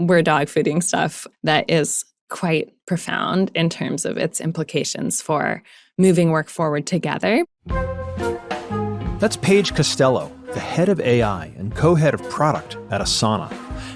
we're dog fooding stuff that is quite profound in terms of its implications for moving work forward together. That's Paige Costello, the head of AI and co-head of product at Asana.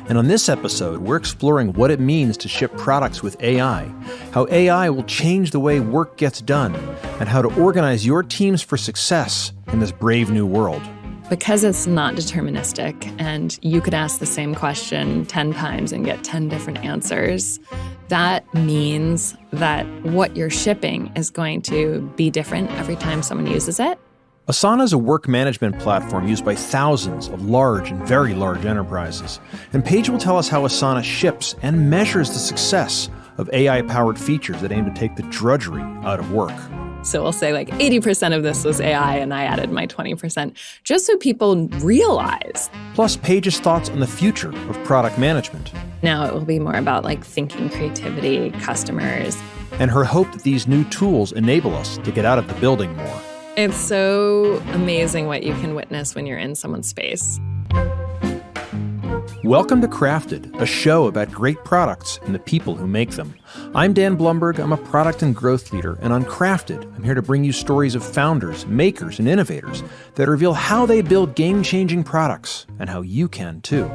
And on this episode, we're exploring what it means to ship products with AI, how AI will change the way work gets done, and how to organize your teams for success in this brave new world. Because it's not deterministic, and you could ask the same question 10 times and get 10 different answers, that means that what you're shipping is going to be different every time someone uses it. Asana is a work management platform used by thousands of large and very large enterprises. And Paige will tell us how Asana ships and measures the success of AI-powered features that aim to take the drudgery out of work. So we'll say 80% of this was AI and I added my 20%, just so people realize. Plus Paige's thoughts on the future of product management. Now it will be more about thinking, creativity, customers. And her hope that these new tools enable us to get out of the building more. It's so amazing what you can witness when you're in someone's space. Welcome to Crafted, a show about great products and the people who make them. I'm Dan Blumberg. I'm a product and growth leader, and on Crafted, I'm here to bring you stories of founders, makers, and innovators that reveal how they build game-changing products and how you can too.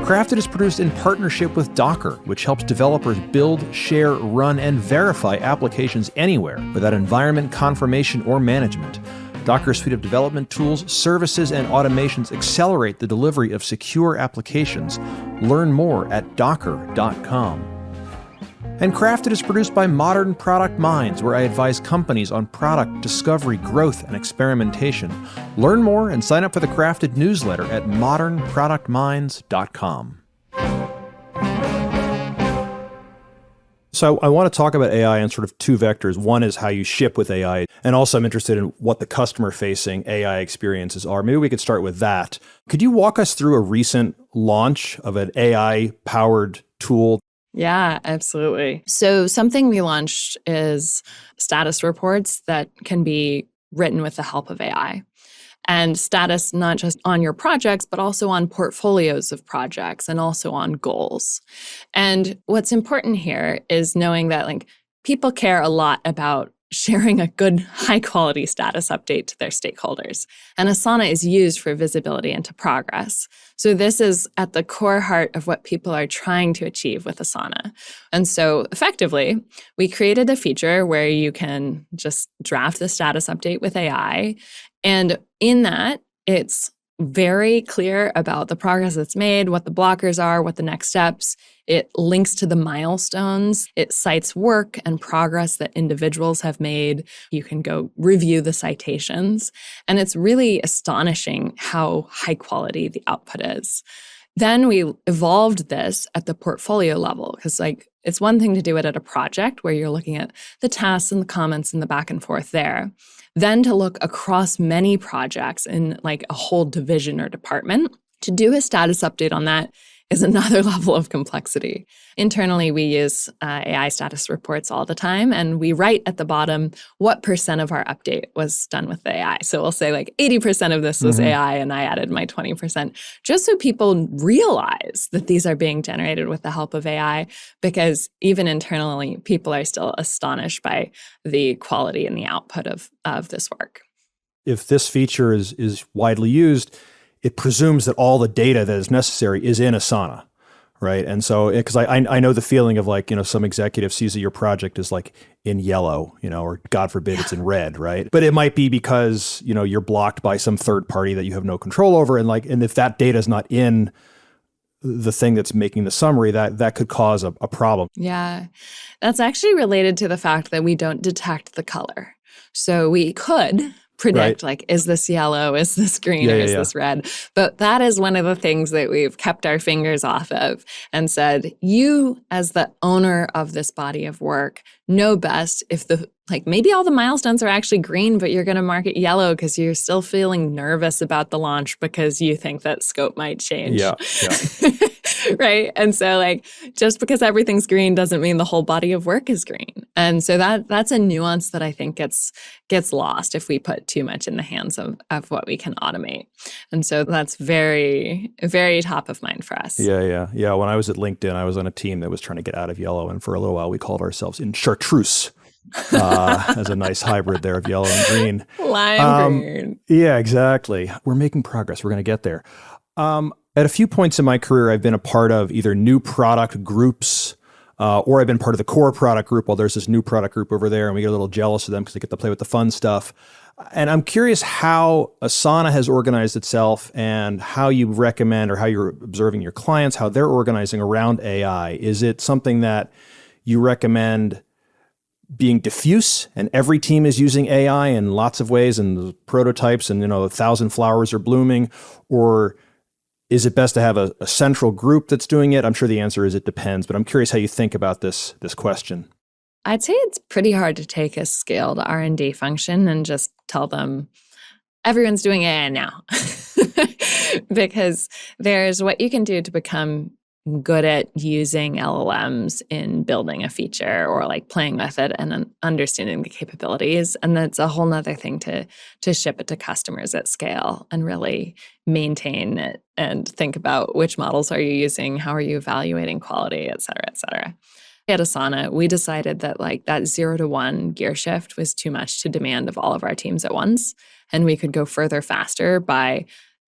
Crafted is produced in partnership with Docker, which helps developers build, share, run, and verify applications anywhere without environment confirmation or management. Docker's suite of development tools, services, and automations accelerate the delivery of secure applications. Learn more at docker.com. And Crafted is produced by Modern Product Minds, where I advise companies on product discovery, growth, and experimentation. Learn more and sign up for the Crafted newsletter at modernproductminds.com. So I want to talk about AI in sort of two vectors. One is how you ship with AI, and also I'm interested in what the customer-facing AI experiences are. Maybe we could start with that. Could you walk us through a recent launch of an AI-powered tool? Yeah, absolutely. So something we launched is status reports that can be written with the help of AI. And status not just on your projects, but also on portfolios of projects and also on goals. And what's important here is knowing that people care a lot about sharing a good, high-quality status update to their stakeholders. And Asana is used for visibility into progress. So this is at the core heart of what people are trying to achieve with Asana. And so effectively, we created a feature where you can just draft the status update with AI. And in that, it's very clear about the progress that's made, what the blockers are, what the next steps. It links to the milestones. It cites work and progress that individuals have made. You can go review the citations. And it's really astonishing how high quality the output is. Then we evolved this at the portfolio level because it's one thing to do it at a project where you're looking at the tasks and the comments and the back and forth there. Then to look across many projects in a whole division or department. To do a status update on that is another level of complexity. Internally, we use AI status reports all the time, and we write at the bottom what % of our update was done with AI. So we'll say 80% of this was AI, and I added my 20%, just so people realize that these are being generated with the help of AI, because even internally, people are still astonished by the quality and the output of this work. If this feature is widely used, it presumes that all the data that is necessary is in Asana, right? And so, because I know the feeling of some executive sees that your project is in yellow, or God forbid it's in red, right? But it might be because, you're blocked by some third party that you have no control over. And if that data is not in the thing that's making the summary, that could cause a problem. Yeah, that's actually related to the fact that we don't detect the color. So we could predict, is this yellow, is this green, or is this red? But that is one of the things that we've kept our fingers off of and said, you as the owner of this body of work know best if maybe all the milestones are actually green, but you're going to mark it yellow because you're still feeling nervous about the launch because you think that scope might change. Yeah. Right. And so like just because everything's green doesn't mean the whole body of work is green. And so that's a nuance that I think gets lost if we put too much in the hands of what we can automate. And so that's very, very top of mind for us. Yeah. When I was at LinkedIn, I was on a team that was trying to get out of yellow. And for a little while, we called ourselves in chartreuse. As a nice hybrid there of yellow and green. Lime green. Yeah, exactly. We're making progress. We're going to get there. At a few points in my career, I've been a part of either new product groups or I've been part of the core product group while there's this new product group over there and we get a little jealous of them because they get to play with the fun stuff. And I'm curious how Asana has organized itself and how you recommend or how you're observing your clients, how they're organizing around AI. Is it something that you recommend being diffuse and every team is using AI in lots of ways and the prototypes and, 1,000 flowers are blooming? Or is it best to have a central group that's doing it? I'm sure the answer is it depends, but I'm curious how you think about this question. I'd say it's pretty hard to take a scaled R&D function and just tell them everyone's doing AI now. Because there's what you can do to become good at using LLMs in building a feature or like playing with it and understanding the capabilities. And that's a whole nother thing to ship it to customers at scale and really maintain it and think about which models are you using, how are you evaluating quality, et cetera, et cetera. At Asana, we decided that like that 0 to 1 gear shift was too much to demand of all of our teams at once. And we could go further faster by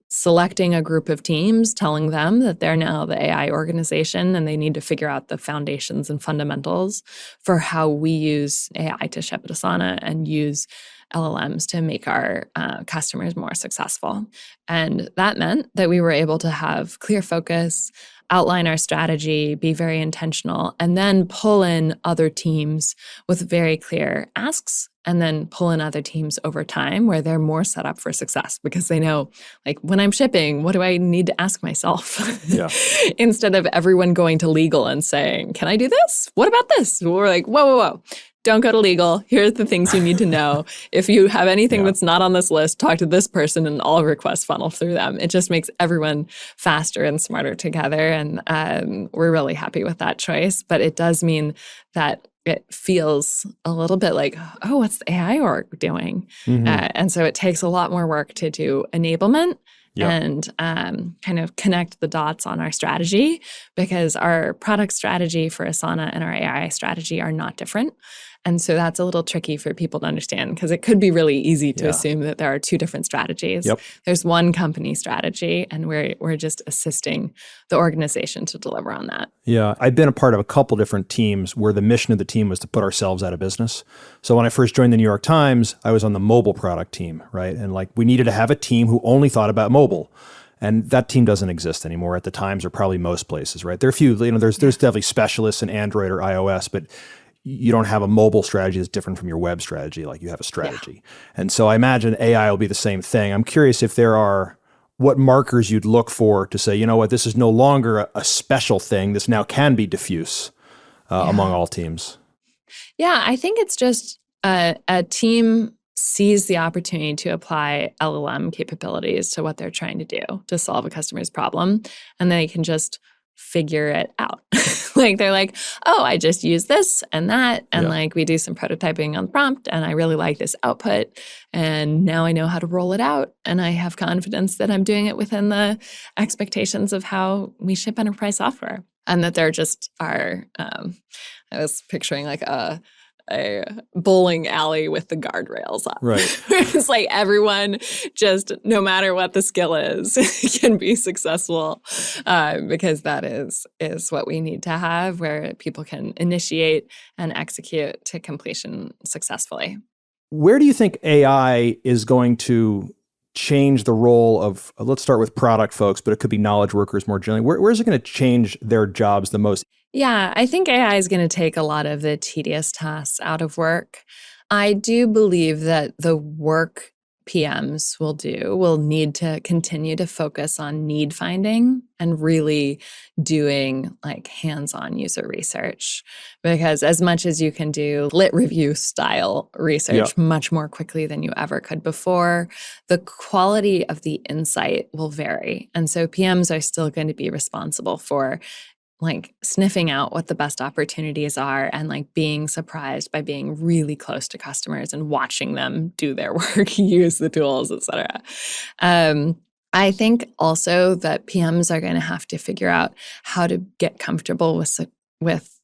selecting a group of teams, telling them that they're now the AI organization and they need to figure out the foundations and fundamentals for how we use AI to ship at Asana and use LLMs to make our customers more successful. And that meant that we were able to have clear focus, outline our strategy, be very intentional, and then pull in other teams with very clear asks, and then pull in other teams over time where they're more set up for success because they know, like, when I'm shipping, what do I need to ask myself? Yeah. Instead of everyone going to legal and saying, can I do this? What about this? We're like, whoa. Don't go to legal. Here's the things you need to know. If you have anything that's not on this list, talk to this person and all requests funnel through them. It just makes everyone faster and smarter together. And we're really happy with that choice. But it does mean that it feels a little bit like, oh, what's the AI org doing? Mm-hmm. And so it takes a lot more work to do enablement. Yep. And kind of connect the dots on our strategy because our product strategy for Asana and our AI strategy are not different. And so that's a little tricky for people to understand because it could be really easy to assume that there are two different strategies. Yep. There's one company strategy, and we're just assisting the organization to deliver on that. Yeah, I've been a part of a couple different teams where the mission of the team was to put ourselves out of business. So when I first joined the New York Times, I was on the mobile product team, right? And like we needed to have a team who only thought about mobile. And that team doesn't exist anymore at the Times or probably most places, right? There are a few, there's definitely specialists in Android or iOS, but you don't have a mobile strategy that's different from your web strategy, like you have a strategy. Yeah. And so I imagine AI will be the same thing. I'm curious if there are what markers you'd look for to say, you know what, this is no longer a special thing. This now can be diffuse among all teams. Yeah, I think it's just a team sees the opportunity to apply LLM capabilities to what they're trying to do to solve a customer's problem, and they can just figure it out. Like they're like, oh, I just use this and that. And like we do some prototyping on the prompt and I really like this output. And now I know how to roll it out. And I have confidence that I'm doing it within the expectations of how we ship enterprise software. And that there just are, I was picturing like a bowling alley with the guardrails up. Right. It's like everyone just, no matter what the skill is, can be successful because that is what we need to have where people can initiate and execute to completion successfully. Where do you think AI is going to change the role of, let's start with product folks, but it could be knowledge workers more generally. Where is it going to change their jobs the most? Yeah, I think AI is going to take a lot of the tedious tasks out of work. I do believe that the work PMs will need to continue to focus on need finding and really doing like hands-on user research. Because as much as you can do lit review style research much more quickly than you ever could before, the quality of the insight will vary. And so PMs are still going to be responsible for like sniffing out what the best opportunities are and like being surprised by being really close to customers and watching them do their work, use the tools, et cetera. I think also that PMs are going to have to figure out how to get comfortable with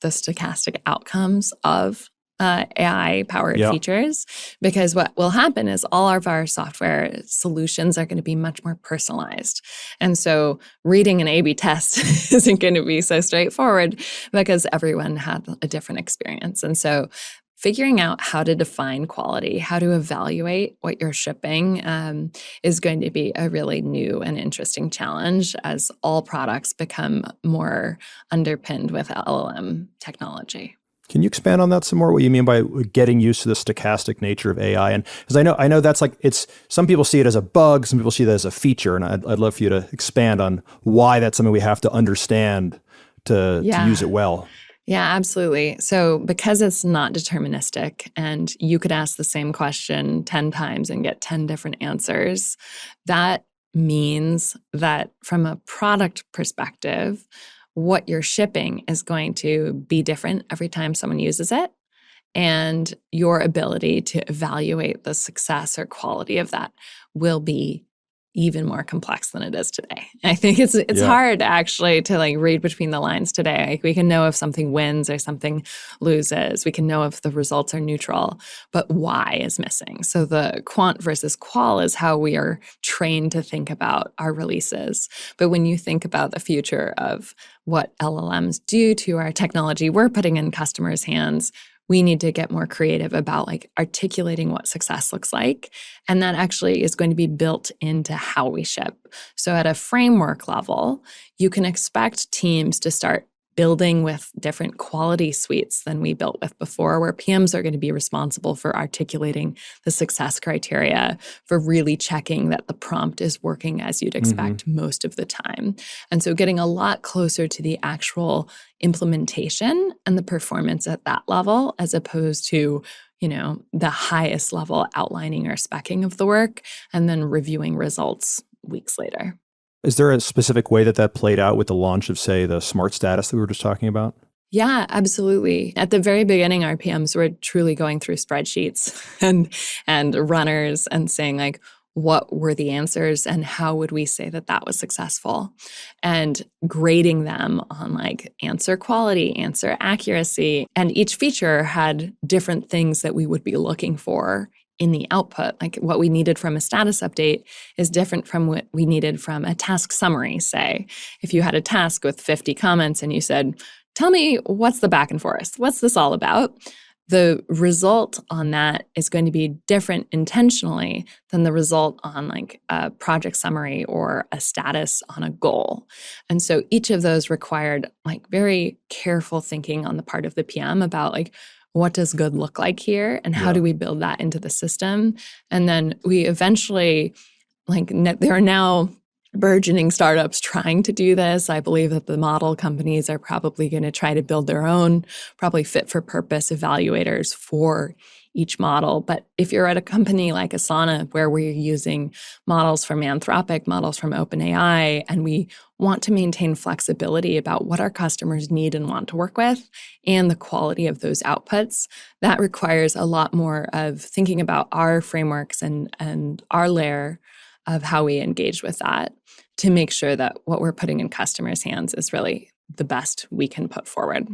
the stochastic outcomes of AI-powered features, because what will happen is all of our software solutions are going to be much more personalized. And so reading an A/B test isn't going to be so straightforward because everyone had a different experience. And so figuring out how to define quality, how to evaluate what you're shipping is going to be a really new and interesting challenge as all products become more underpinned with LLM technology. Can you expand on that some more? What you mean by getting used to the stochastic nature of AI? And because I know that's like, it's, some people see it as a bug, some people see that as a feature, and I'd love for you to expand on why that's something we have to understand to use it well. Yeah, absolutely. So because it's not deterministic and you could ask the same question 10 times and get 10 different answers, that means that from a product perspective, what you're shipping is going to be different every time someone uses it. And your ability to evaluate the success or quality of that will be even more complex than it is today. I think it's hard actually to like read between the lines today. Like we can know if something wins or something loses. We can know if the results are neutral, but why is missing. So the quant versus qual is how we are trained to think about our releases. But when you think about the future of what LLMs do to our technology we're putting in customers' hands, we need to get more creative about like articulating what success looks like. And that actually is going to be built into how we ship. So at a framework level, you can expect teams to start building with different quality suites than we built with before, where PMs are going to be responsible for articulating the success criteria, for really checking that the prompt is working as you'd expect most of the time. And so getting a lot closer to the actual implementation and the performance at that level, as opposed to, the highest level outlining or speccing of the work and then reviewing results weeks later. Is there a specific way that played out with the launch of, say, the SmartStatus that we were just talking about? Yeah, absolutely. At the very beginning, our PMs were truly going through spreadsheets and runners and saying like, what were the answers and how would we say that was successful? And grading them on like answer quality, answer accuracy. And each feature had different things that we would be looking for in the output. Like what we needed from a status update is different from what we needed from a task summary, say. If you had a task with 50 comments and you said, tell me what's the back and forth? What's this all about? The result on that is going to be different intentionally than the result on like a project summary or a status on a goal. And so each of those required like very careful thinking on the part of the PM about like, what does good look like here and how do we build that into the system? And then we eventually, there are now burgeoning startups trying to do this. I believe that the model companies are probably going to try to build their own, probably fit for purpose evaluators for each model. But if you're at a company like Asana, where we're using models from Anthropic, models from OpenAI, and we want to maintain flexibility about what our customers need and want to work with and the quality of those outputs, that requires a lot more of thinking about our frameworks and our layer of how we engage with that to make sure that what we're putting in customers' hands is really the best we can put forward.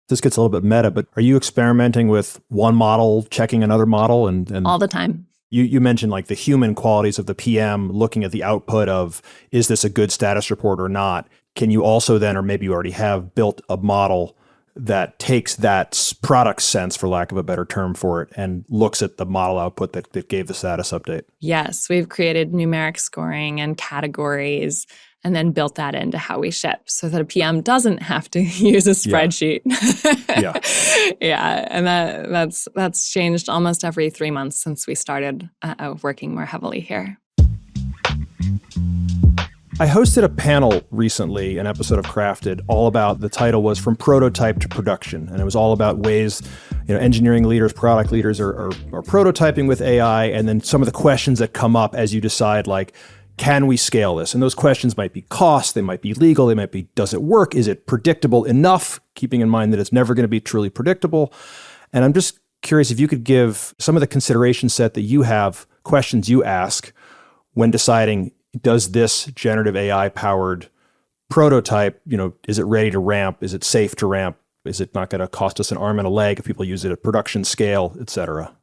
This gets a little bit meta, but are you experimenting with one model, checking another model? And all the time. You mentioned like the human qualities of the PM, looking at the output of, is this a good status report or not? Can you also then, or maybe you already have, built a model that takes that product sense, for lack of a better term for it, and looks at the model output that gave the status update? Yes, we've created numeric scoring and categories and then built that into how we ship so that a PM doesn't have to use a spreadsheet. Yeah. Yeah. And that's changed almost every 3 months since we started working more heavily here. I hosted a panel recently, an episode of Crafted, all about, the title was From Prototype to Production. And it was all about ways, engineering leaders, product leaders are prototyping with AI, and then some of the questions that come up as you decide, like, can we scale this? And those questions might be cost, they might be legal, they might be, does it work? Is it predictable enough? Keeping in mind that it's never going to be truly predictable. And I'm just curious if you could give some of the consideration set that you have, questions you ask when deciding, does this generative AI powered prototype, is it ready to ramp? Is it safe to ramp? Is it not going to cost us an arm and a leg if people use it at production scale, et cetera?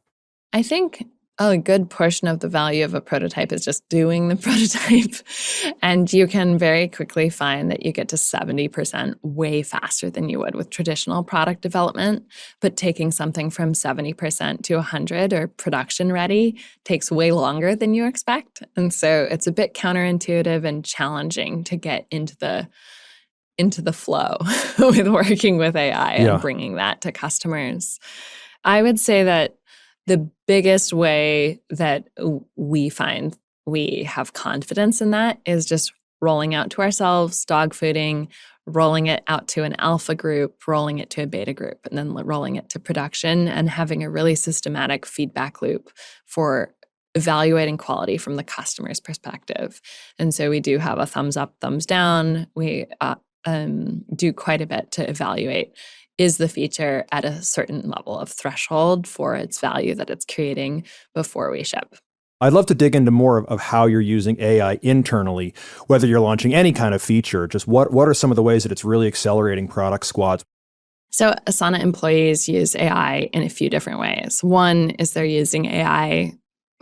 I think a good portion of the value of a prototype is just doing the prototype. And you can very quickly find that you get to 70% way faster than you would with traditional product development. But taking something from 70% to 100 or production ready takes way longer than you expect. And so it's a bit counterintuitive and challenging to get into the flow with working with AI and bringing that to customers. I would say that the biggest way that we find we have confidence in that is just rolling out to ourselves, dog fooding, rolling it out to an alpha group, rolling it to a beta group, and then rolling it to production, and having a really systematic feedback loop for evaluating quality from the customer's perspective. And so we do have a thumbs up, thumbs down. We do quite a bit to evaluate, is the feature at a certain level of threshold for its value that it's creating before we ship. I'd love to dig into more of how you're using AI internally, whether you're launching any kind of feature. Just what are some of the ways that it's really accelerating product squads? So Asana employees use AI in a few different ways. One is they're using AI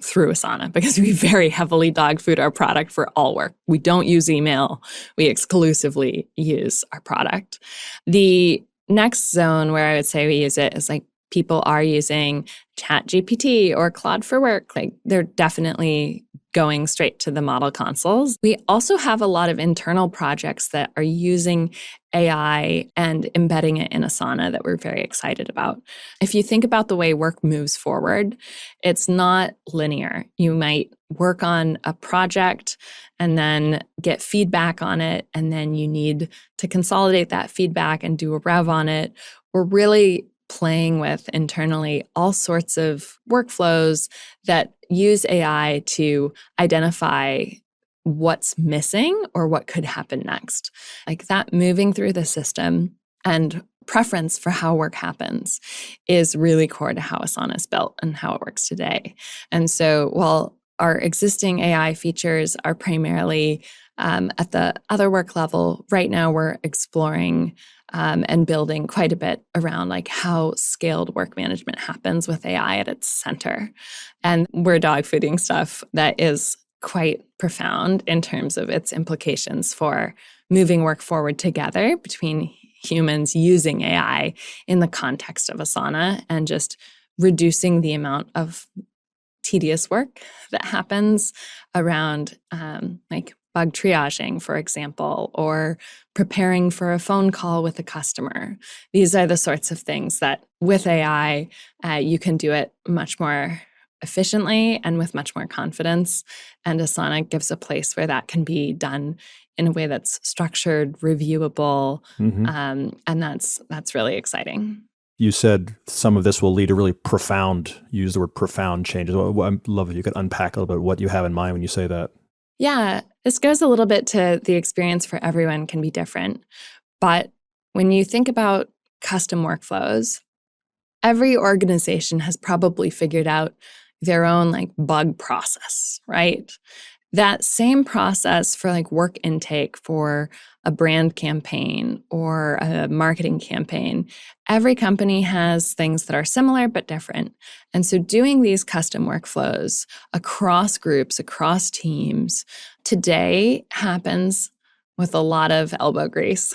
through Asana because we very heavily dog food our product for all work. We don't use email. We exclusively use our product. The next zone where I would say we use it is like people are using ChatGPT or Claude for Work. Like they're definitely going straight to the model consoles. We also have a lot of internal projects that are using AI and embedding it in Asana that we're very excited about. If you think about the way work moves forward, it's not linear. You might work on a project and then get feedback on it, and then you need to consolidate that feedback and do a rev on it. We're really playing with internally all sorts of workflows that use AI to identify what's missing or what could happen next. Like that moving through the system and preference for how work happens is really core to how Asana is built and how it works today. And so while our existing AI features are primarily at the other work level, right now we're exploring and building quite a bit around like how scaled work management happens with AI at its center. And we're dog fooding stuff that is quite profound in terms of its implications for moving work forward together between humans using AI in the context of Asana and just reducing the amount of tedious work that happens around like bug triaging, for example, or preparing for a phone call with a customer. These are the sorts of things that with AI, you can do it much more efficiently and with much more confidence. And Asana gives a place where that can be done in a way that's structured, reviewable, and that's really exciting. You said some of this will lead to really profound, use the word profound changes. I'd love if you could unpack a little bit what you have in mind when you say that. Yeah, this goes a little bit to the experience for everyone can be different. But when you think about custom workflows, every organization has probably figured out their own like bug process, right? That same process for like work intake for a brand campaign or a marketing campaign, every company has things that are similar but different. And so doing these custom workflows across groups, across teams, today happens with a lot of elbow grease.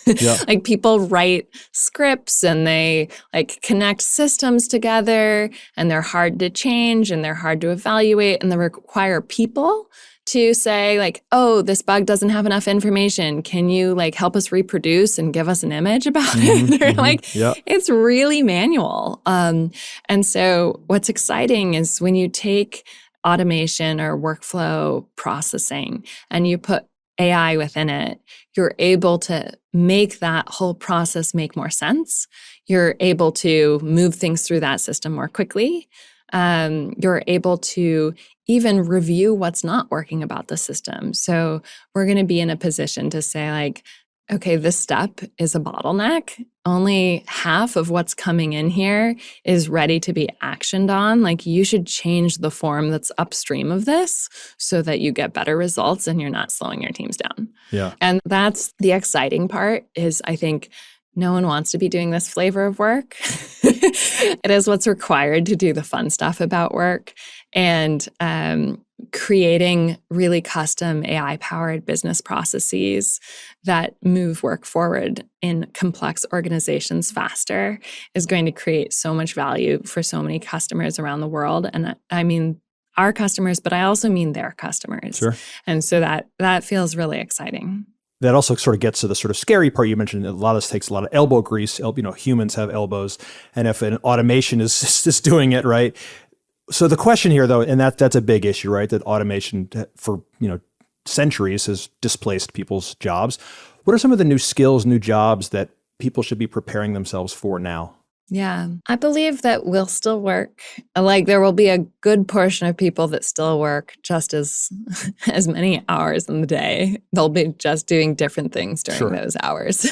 Yeah. Like people write scripts and they like connect systems together and they're hard to change and they're hard to evaluate and they require people to say like, oh, this bug doesn't have enough information. Can you like help us reproduce and give us an image about it? They're like, it's really manual. And so what's exciting is when you take automation or workflow processing and you put AI within it, you're able to make that whole process make more sense. You're able to move things through that system more quickly. You're able to even review what's not working about the system. So we're going to be in a position to say like, okay, this step is a bottleneck. Only half of what's coming in here is ready to be actioned on. Like you should change the form that's upstream of this so that you get better results and you're not slowing your teams down. Yeah. And that's the exciting part is I think no one wants to be doing this flavor of work. It is what's required to do the fun stuff about work. And creating really custom AI-powered business processes that move work forward in complex organizations faster is going to create so much value for so many customers around the world. And I mean our customers, but I also mean their customers. Sure. And so that feels really exciting. That also sort of gets to the sort of scary part you mentioned. A lot of this takes a lot of elbow grease. Humans have elbows. And if an automation is just doing it, right? So the question here, though, and that's a big issue, right? That automation for, centuries has displaced people's jobs. What are some of the new skills, new jobs that people should be preparing themselves for now? Yeah, I believe that we'll still work. Like there will be a good portion of people that still work just as many hours in the day. They'll be just doing different things during those hours.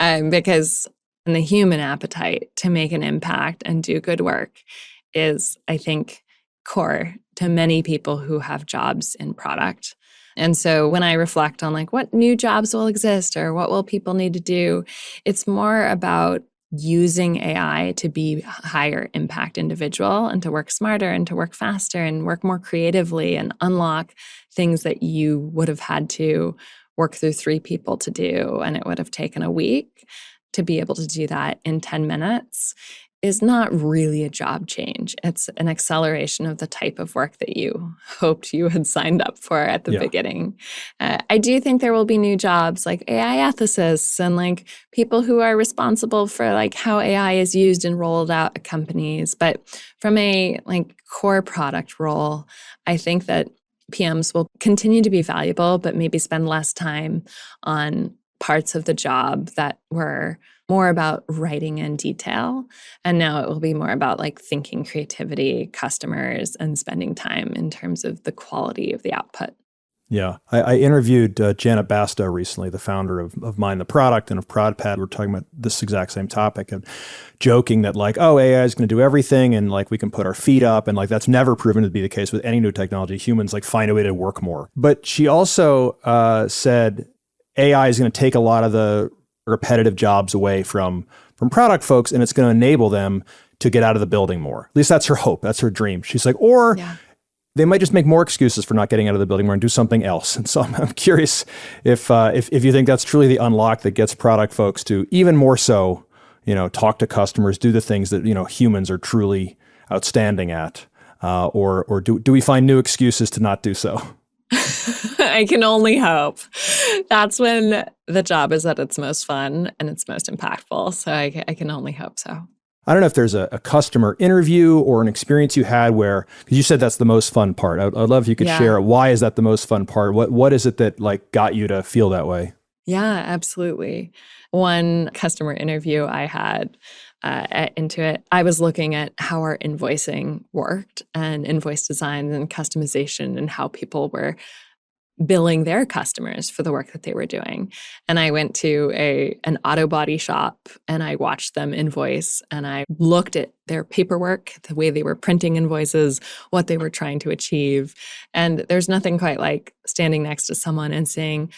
Because the human appetite to make an impact and do good work is, I think, core to many people who have jobs in product. And so when I reflect on like what new jobs will exist or what will people need to do, it's more about using AI to be a higher impact individual and to work smarter and to work faster and work more creatively and unlock things that you would have had to work through 3 people to do. And it would have taken a week to be able to do that in 10 minutes is not really a job change. It's an acceleration of the type of work that you hoped you had signed up for at the beginning. I do think there will be new jobs like AI ethicists and like people who are responsible for like how AI is used and rolled out at companies. But from a like core product role, I think that PMs will continue to be valuable, but maybe spend less time on parts of the job that were more about writing in detail. And now it will be more about like thinking creativity, customers, and spending time in terms of the quality of the output. Yeah. I interviewed Janet Bastow recently, the founder of Mind the Product and of ProdPad. We were talking about this exact same topic and joking that like, oh, AI is going to do everything and like we can put our feet up. And like that's never proven to be the case with any new technology. Humans like find a way to work more. But she also said AI is going to take a lot of the repetitive jobs away from product folks, and it's going to enable them to get out of the building more. At least that's her hope. That's her dream. She's like, they might just make more excuses for not getting out of the building more and do something else. And so I'm curious if you think that's truly the unlock that gets product folks to even more so, talk to customers, do the things that, humans are truly outstanding at, or do we find new excuses to not do so? I can only hope. That's when the job is at its most fun and its most impactful. So I can only hope so. I don't know if there's a customer interview or an experience you had where, because you said that's the most fun part. I'd love if you could share why is that the most fun part? What is it that like got you to feel that way? Yeah, absolutely. One customer interview I had at Intuit, I was looking at how our invoicing worked and invoice design and customization and how people were billing their customers for the work that they were doing. And I went to an auto body shop and I watched them invoice and I looked at their paperwork, the way they were printing invoices, what they were trying to achieve. And there's nothing quite like standing next to someone and saying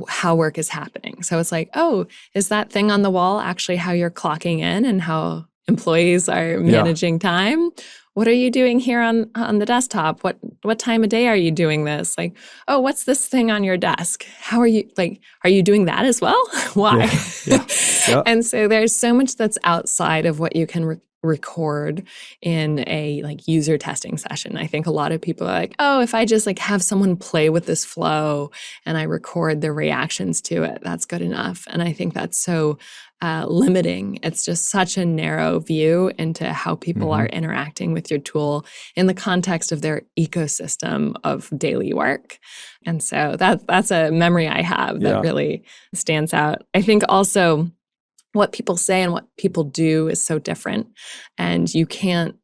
how work is happening. So it's like, oh, is that thing on the wall actually how you're clocking in and how employees are managing time? What are you doing here on the desktop? What time of day are you doing this? Like, oh, what's this thing on your desk? How are you, like, are you doing that as well? Why? Yeah. And so there's so much that's outside of what you can record in a like user testing session. I think a lot of people are like, oh, if I just like have someone play with this flow and I record the reactions to it, that's good enough. And I think that's so limiting. It's just such a narrow view into how people are interacting with your tool in the context of their ecosystem of daily work. And so that's a memory I have that really stands out. I think also what people say and what people do is so different. And you can't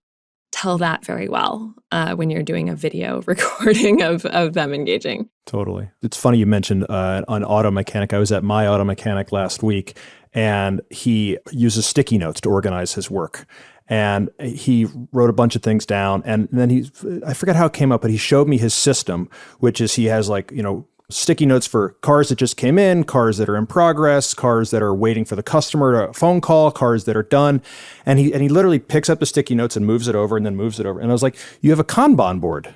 tell that very well when you're doing a video recording of them engaging. Totally. It's funny you mentioned an auto mechanic. I was at my auto mechanic last week, and he uses sticky notes to organize his work. And he wrote a bunch of things down. And then I forgot how it came up, but he showed me his system, which is he has like, sticky notes for cars that just came in, cars that are in progress, cars that are waiting for the customer to phone call, cars that are done. And he literally picks up the sticky notes and moves it over and then moves it over. And I was like, you have a Kanban board.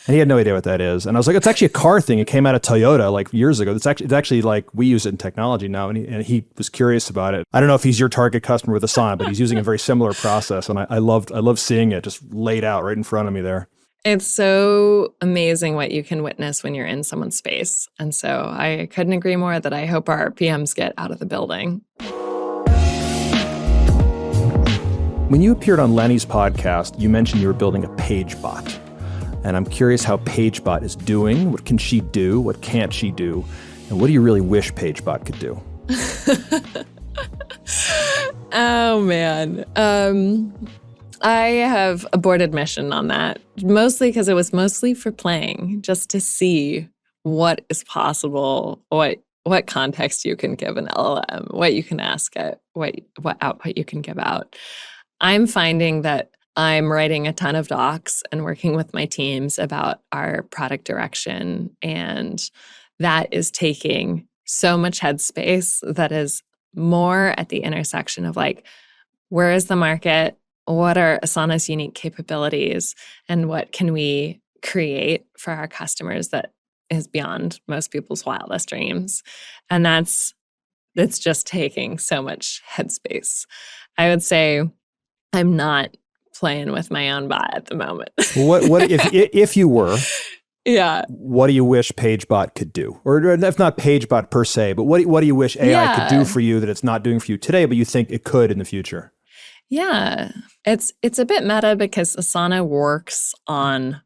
And he had no idea what that is. And I was like, it's actually a car thing. It came out of Toyota like years ago. It's actually like we use it in technology now. And he was curious about it. I don't know if he's your target customer with Asana, but he's using a very similar process. And I loved seeing it just laid out right in front of me there. It's so amazing what you can witness when you're in someone's space. And so I couldn't agree more that I hope our PMs get out of the building. When you appeared on Lenny's podcast, you mentioned you were building a Paige bot. And I'm curious how Paige bot is doing. What can she do? What can't she do? And what do you really wish Paige bot could do? Oh, man. I have aborted mission on that, mostly because it was mostly for playing, just to see what is possible, what context you can give an LLM, what you can ask it, what output you can give out. I'm finding that I'm writing a ton of docs and working with my teams about our product direction, and that is taking so much headspace that is more at the intersection of like, where is the market? What are Asana's unique capabilities, and what can we create for our customers that is beyond most people's wildest dreams? And it's just taking so much headspace. I would say I'm not playing with my own bot at the moment. What if you were? Yeah. What do you wish PageBot could do? Or if not PageBot per se, but what do you wish AI could do for you that it's not doing for you today, but you think it could in the future? Yeah. It's a bit meta because Asana works on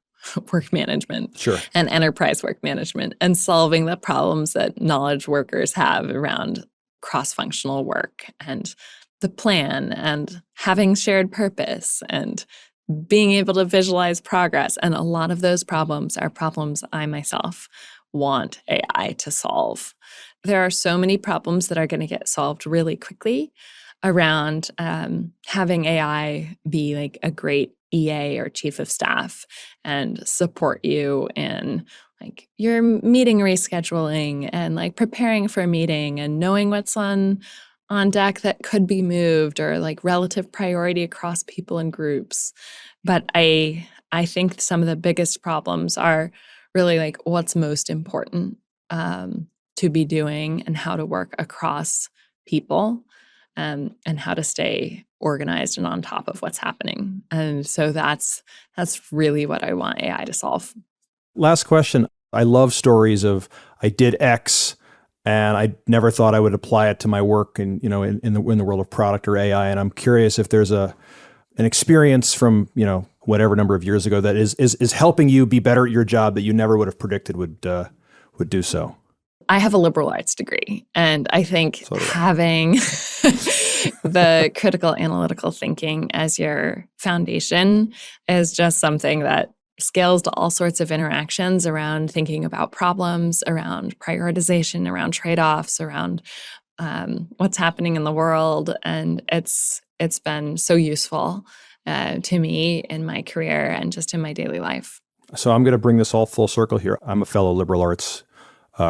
work management and enterprise work management and solving the problems that knowledge workers have around cross-functional work and the plan and having shared purpose and being able to visualize progress. And a lot of those problems are problems I myself want AI to solve. There are so many problems that are going to get solved really quickly around having AI be like a great EA or chief of staff and support you in like your meeting rescheduling and like preparing for a meeting and knowing what's on deck that could be moved or like relative priority across people and groups. But I think some of the biggest problems are really like what's most important to be doing and how to work across people and how to stay organized and on top of what's happening. And so that's really what I want AI to solve. Last question. I love stories of I did X and I never thought I would apply it to my work and in the world of product or AI. And I'm curious if there's an experience from whatever number of years ago that is helping you be better at your job that you never would have predicted would do so. I have a liberal arts degree, and I think having the critical analytical thinking as your foundation is just something that scales to all sorts of interactions around thinking about problems, around prioritization, around trade-offs, around what's happening in the world. And it's been so useful to me in my career and just in my daily life. So I'm going to bring this all full circle here. I'm a fellow liberal arts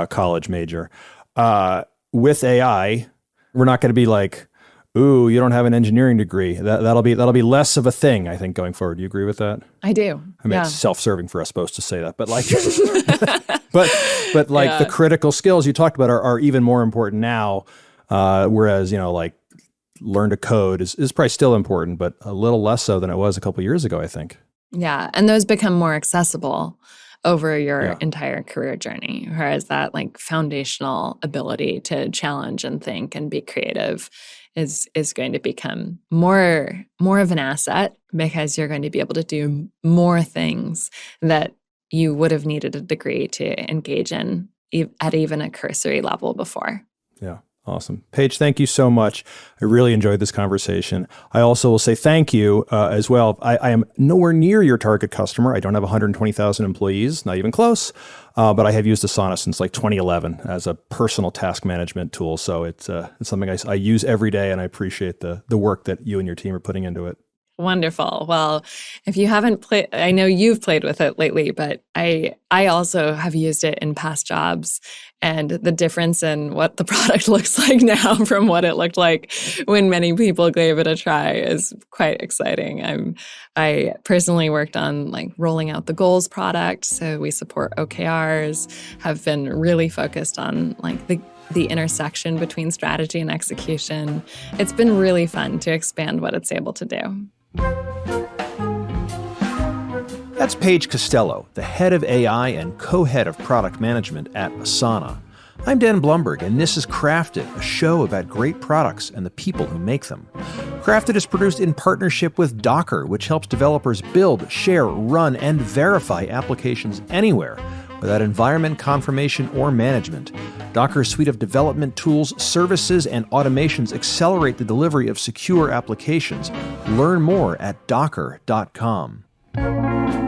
college major. With AI, we're not going to be like, ooh, you don't have an engineering degree. That'll be less of a thing, I think, going forward. Do you agree with that? I do. I mean, it's self-serving for us both to say that, but like, but like the critical skills you talked about are even more important now. Whereas like learn to code is probably still important, but a little less so than it was a couple of years ago, I think. Yeah. And those become more accessible over your Yeah. entire career journey. Whereas that like foundational ability to challenge and think and be creative is going to become more of an asset, because you're going to be able to do more things that you would have needed a degree to engage in at even a cursory level before. Yeah. Awesome. Paige, thank you so much. I really enjoyed this conversation. I also will say thank you as well. I am nowhere near your target customer. I don't have 120,000 employees, not even close, but I have used Asana since like 2011 as a personal task management tool. So it's something I use every day, and I appreciate the work that you and your team are putting into it. Wonderful. Well, if you haven't played, I know you've played with it lately, but I also have used it in past jobs, and the difference in what the product looks like now from what it looked like when many people gave it a try is quite exciting. I personally worked on like rolling out the goals product, so we support OKRs, have been really focused on like the intersection between strategy and execution. It's been really fun to expand what it's able to do. That's Paige Costello, the head of AI and co-head of product management at Asana. I'm Dan Blumberg, and this is Crafted, a show about great products and the people who make them. Crafted is produced in partnership with Docker, which helps developers build, share, run, and verify applications anywhere without environment confirmation or management. Docker's suite of development tools, services, and automations accelerate the delivery of secure applications. Learn more at docker.com.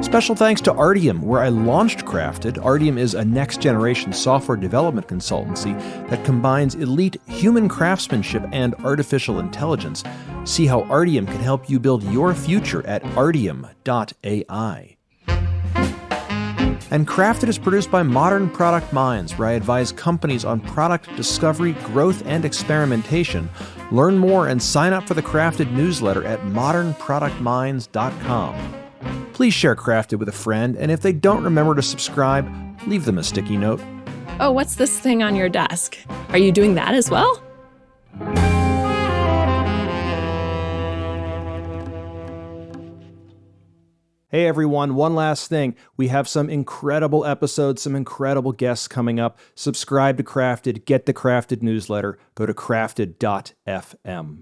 Special thanks to Artium, where I launched Crafted. Artium is a next-generation software development consultancy that combines elite human craftsmanship and artificial intelligence. See how Artium can help you build your future at artium.ai. And Crafted is produced by Modern Product Minds, where I advise companies on product discovery, growth, and experimentation. Learn more and sign up for the Crafted newsletter at modernproductminds.com. Please share Crafted with a friend, and if they don't remember to subscribe, leave them a sticky note. Oh, what's this thing on your desk? Are you doing that as well? Hey everyone, one last thing. We have some incredible episodes, some incredible guests coming up. Subscribe to Crafted, get the Crafted newsletter, go to crafted.fm.